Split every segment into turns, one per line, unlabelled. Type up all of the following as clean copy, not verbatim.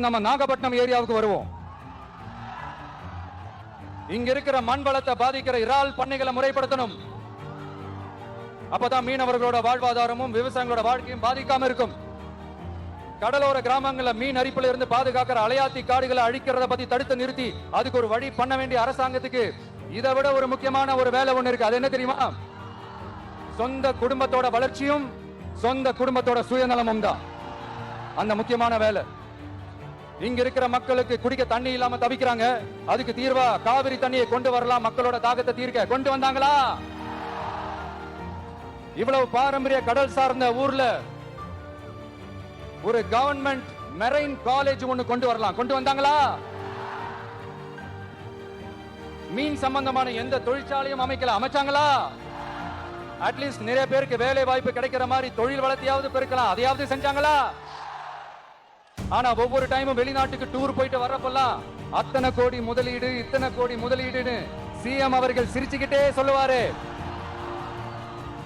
நம்ம நாகப்பட்டினம் ஏரியாவுக்கு வருவோம். இங்க இருக்கிற மண் வளத்தை பாதிக்கிற இறால் பண்ணைகளை முறைப்படுத்தணும். அப்பதான் மீனவர்களோட வாழ்வாதாரமும் விவசாயிகளோட வாழ்க்கையும் பாதிக்காம இருக்கும். கடலோர கிராமங்கள்ல மீன் அரிப்புல இருந்து பாதுகாக்கிற அலையாத்தி காடுகளை அழிக்கிறத பத்தி தடுத்து நிறுத்தி அதுக்கு ஒரு வழி பண்ண வேண்டிய அரசாங்கத்துக்கு இதை விட ஒரு முக்கியமான ஒரு வேலை ஒண்ணு இருக்கு. அது என்ன தெரியுமா? சொந்த குடும்பத்தோட வளர்ச்சியும் சொந்த குடும்பத்தோட சுயநலமும் தான் அந்த முக்கியமான வேலை. இங்க இருக்கிற மக்களுக்கு குடிக்க தண்ணி இல்லாம தவிக்கிறாங்க. அதுக்கு தீர்வா காவிரி தண்ணியை கொண்டு வரலாம், மக்களோட தாகத்தை தீர்க்க. கொண்டு வந்தாங்களா? இவ்வளவு பாரம்பரிய கடல் சார்ந்த ஊர்ல ஒரு கவர்மெண்ட் மெரைன் காலேஜ் ஒன்னு கொண்டு வரலாம். கொண்டு வந்தாங்களா? மீன் சம்பந்தமான எந்த தொழிற்சாலையும் அமைக்கல. அமைச்சாங்களா? அட்லீஸ்ட் நிறைய பேருக்கு வேலை வாய்ப்பு கிடைக்கிற மாதிரி தொழில் வளர்த்தியாவது பெருக்கலாம். அதையாவது செஞ்சாங்களா? ஆனா ஒவ்வொரு டைமும் வெளிநாட்டுக்கு டூர் போயிட்டு வரப்பெல்லாம் அத்தனை கோடி முதலீடு, இத்தனை கோடி முதலீடுன்னு சிஎம் அவர்கள் சிரிச்சுக்கிட்டே சொல்லுவாரு.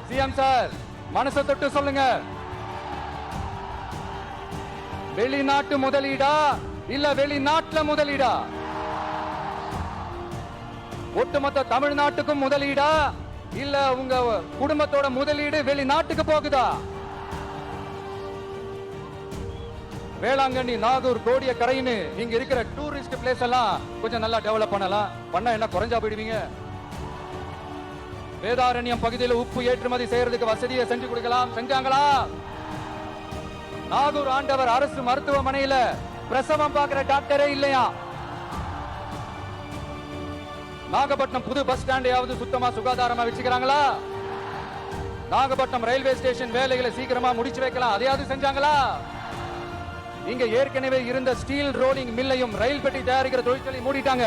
சிஎம் சார், மனசை தொட்டு சொல்லுங்க, வெளிநாட்டு முதலீடா இல்ல வெளிநாட்டுல முதலீடா? ஒட்டுமொத்த தமிழ்நாட்டுக்கும் முதலீடா இல்ல உங்க குடும்பத்தோட முதலீடு வெளிநாட்டுக்கு போகுதா? வேளாங்கண்ணி, நாகூர், கோடிய கரைன்னு இங்க இருக்கிற டூரிஸ்ட் பிளேஸ் எல்லாம் கொஞ்சம் நல்லா டெவலப் பண்ணலாம். பண்ண என்ன குறைஞ்சா போயிடுவீங்க? வேதாரண்யம் பகுதியில் உப்பு ஏற்றுமதி செய்யறதுக்கு வசதியை செஞ்சு கொடுக்கலாம். செஞ்சாங்களா? நாகூர் ஆண்டவர் அரசு மருத்துவமனையில பிரசவம் பார்க்கிற டாக்டரே இல்லையா? நாகப்பட்டினம் புது பஸ் ஸ்டாண்டையாவது சுத்தமா சுகாதாரமா வச்சுக்கிறாங்களா? நாகப்பட்டினம் ரயில்வே ஸ்டேஷன் வேலைகளை சீக்கிரமா முடிச்சு வைக்கலாம். அதையாவது செஞ்சாங்களா? இங்க ஏற்கனவே இருந்த ஸ்டீல் ரோலிங் மில்லையும் ரயில் பெட்டி தயாரிக்கிற தொழிற்சாலை மூடிட்டாங்க.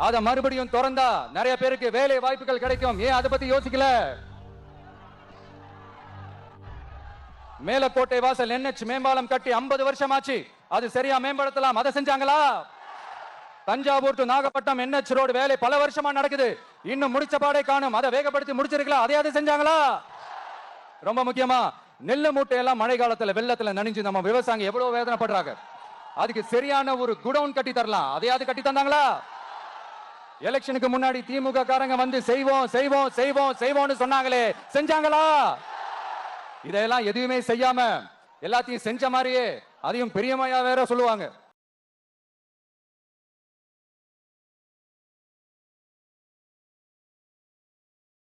அத மறுபடியும் திறந்தா நிறைய பேருக்கு வேலை வாய்ப்புகள் கிடைக்கும். ஏன் அதை பத்தி யோசிக்கல? மேலக்கோட்டை வாசல் NH மேம்பாலம் கட்டி 50 வருஷம் ஆச்சு. அது சரியா மேம்படுத்தலாம். அதை செஞ்சாங்களா? Thanjavur to Nagapattinam NH road வேலை பல வருஷமா நடக்குது. இன்னும் முடிச்ச பாடே காணும். அதை வேகப்படுத்தி முடிச்சிருக்கலாம். அதையாவது செஞ்சாங்களா? ரொம்ப முக்கியமா நெல்லு மூட்டையெல்லாம் மழை காலத்துல வெள்ளத்துல நனைஞ்சு நம்ம விவசாயிங்க எவ்வளவு வேதனைப்படுறாங்க. அதுக்கு சரியான ஒரு குடவுன் கட்டி தரலாம். அதையாவது கட்டி தந்தாங்களா? எலெக்ஷனுக்கு முன்னாடி திமுக காரங்க வந்து செய்வோம் செய்வோம் செய்வோம் செய்வோம்னு சொன்னாங்களே, செஞ்சாங்களா? இதெல்லாம் எதுவுமே செய்யாம எல்லாத்தையும் செஞ்ச மாதிரியே அதையும் பெரியமையா வேற சொல்லுவாங்க.